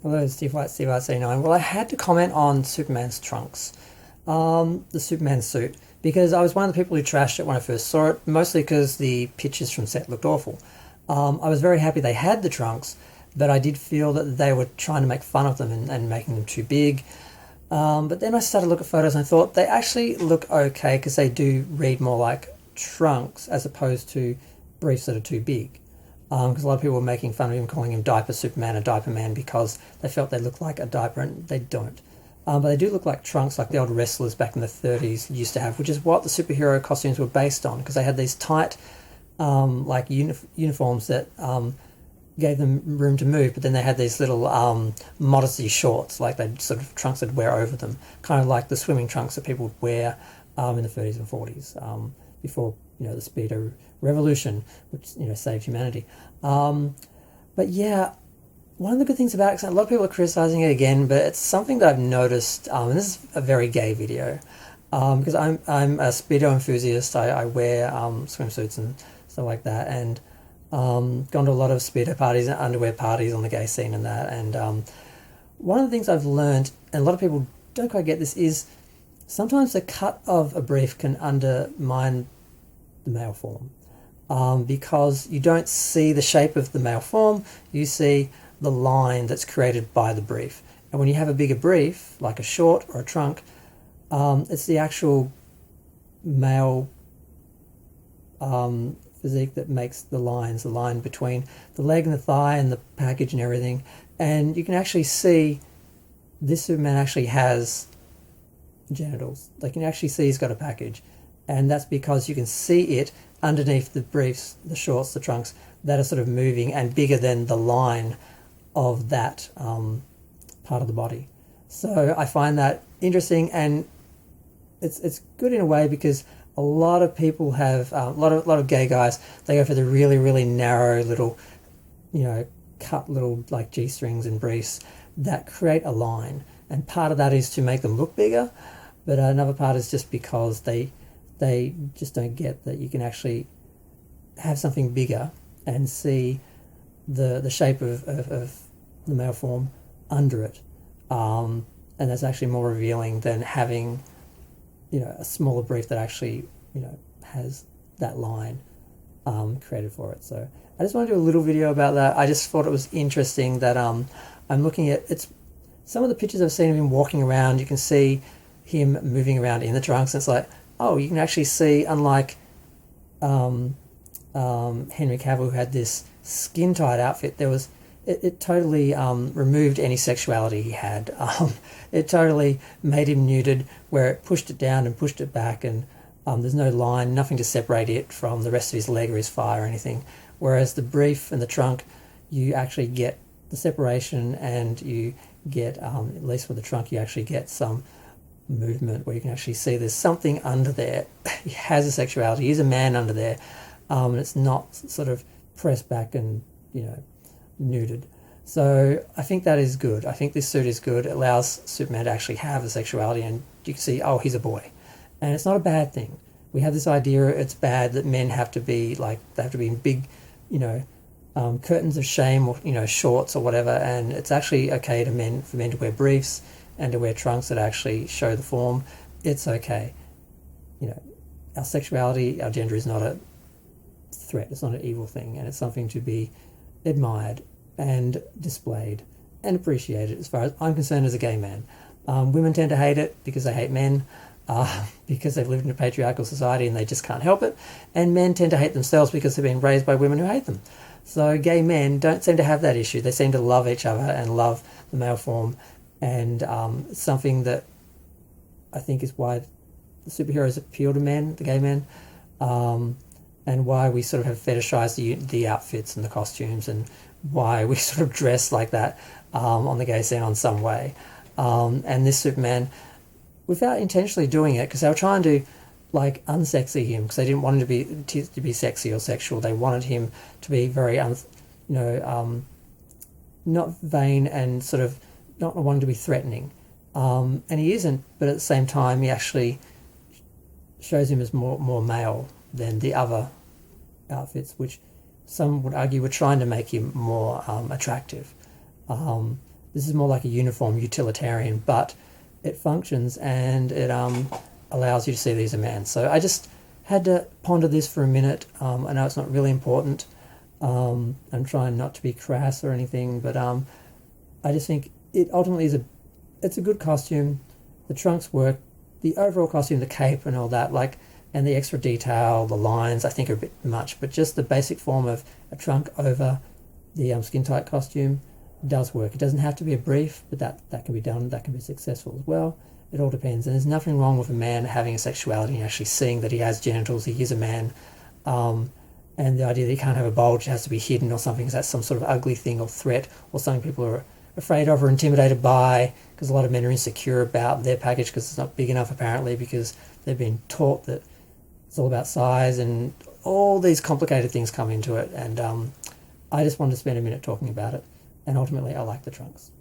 Hello, Steve White, Steve RC9. Well, I had to comment on Superman's trunks, the Superman suit, because I was one of the people who trashed it when I first saw it, mostly because the pictures from set looked awful. I was very happy they had the trunks, but I did feel that they were trying to make fun of them and making them too big. But then I started to look at photos and I thought they actually look okay because they do read more like trunks as opposed to briefs that are too big. Because a lot of people were making fun of him, calling him Diaper Superman or Diaper Man because they felt they looked like a diaper, and they don't. But they do look like trunks, like the old wrestlers back in the 30s used to have, which is what the superhero costumes were based on, because they had these tight, like uniforms that gave them room to move, but then they had these little modesty shorts, like they sort of trunks they'd wear over them, kind of like the swimming trunks that people would wear in the 30s and 40s before the speedo revolution, which saved humanity. But yeah, one of the good things about it, a lot of people are criticizing it again, but it's something that I've noticed, and this is a very gay video, because I'm a speedo enthusiast. I wear swimsuits and stuff like that, and gone to a lot of speedo parties and underwear parties on the gay scene and that. And one of the things I've learned, and a lot of people don't quite get this, is sometimes the cut of a brief can undermine the male form, because you don't see the shape of the male form, you see the line that's created by the brief. And when you have a bigger brief, like a short or a trunk, it's the actual male physique that makes the lines, the line between the leg and the thigh and the package and everything. And you can actually see this Superman actually has genitals. They can actually see he's got a package. And that's because you can see it underneath the briefs, the shorts, the trunks, that are sort of moving and bigger than the line of that part of the body. So I find that interesting, and it's good in a way, because a lot of people have a lot of gay guys, they go for the really, really narrow little, cut little like G-strings and briefs that create a line. And part of that is to make them look bigger, but another part is just because they just don't get that you can actually have something bigger and see the shape of the male form under it. And that's actually more revealing than having, a smaller brief that actually, has that line created for it. So I just want to do a little video about that. I just thought it was interesting that I'm looking at some of the pictures I've seen of him walking around. You can see him moving around in the trunks, and it's like, oh, you can actually see, unlike Henry Cavill, who had this skin-tight outfit, it totally removed any sexuality he had. It totally made him nuded, where it pushed it down and pushed it back, and there's no line, nothing to separate it from the rest of his leg or his thigh or anything. Whereas the brief and the trunk, you actually get the separation, and you get, at least with the trunk, you actually get some movement where you can actually see there's something under there. He has a sexuality, he's a man under there, and it's not sort of pressed back and nuded. So I think that is good. I think this suit is good. It allows Superman to actually have a sexuality, and you can see, oh, he's a boy, and it's not a bad thing. We have this idea it's bad that men have to be like, they have to be in big curtains of shame, or shorts or whatever, and it's actually okay for men to wear briefs and to wear trunks that actually show the form. It's okay. Our sexuality, our gender is not a threat. It's not an evil thing, and it's something to be admired and displayed and appreciated, as far as I'm concerned, as a gay man. Women tend to hate it because they hate men, because they've lived in a patriarchal society and they just can't help it. And men tend to hate themselves because they've been raised by women who hate them. So gay men don't seem to have that issue. They seem to love each other and love the male form. And something that I think is why the superheroes appeal to men, the gay men, and why we sort of have fetishized the outfits and the costumes, and why we sort of dress like that on the gay scene on some way. And this Superman, without intentionally doing it, because they were trying to like unsexy him, because they didn't want him to be sexy or sexual. They wanted him to be very not vain and sort of not wanting to be threatening. And he isn't, but at the same time he actually shows him as more male than the other outfits, which some would argue were trying to make him more attractive. This is more like a uniform utilitarian, but it functions and it allows you to see these as a man. So I just had to ponder this for a minute. I know it's not really important. I'm trying not to be crass or anything, but I just think it ultimately it's a good costume. The trunks work. The overall costume, the cape and all that, like, and the extra detail, the lines, I think are a bit much, but just the basic form of a trunk over the skin tight costume does work. It doesn't have to be a brief, but that can be done. That can be successful as well. It all depends. And there's nothing wrong with a man having a sexuality and actually seeing that he has genitals, he is a man. And the idea that he can't have a bulge, it has to be hidden or something, because that's some sort of ugly thing or threat or something people are afraid of or intimidated by, because a lot of men are insecure about their package because it's not big enough, apparently, because they've been taught that it's all about size, and all these complicated things come into it. And I just wanted to spend a minute talking about it. And ultimately, I like the trunks.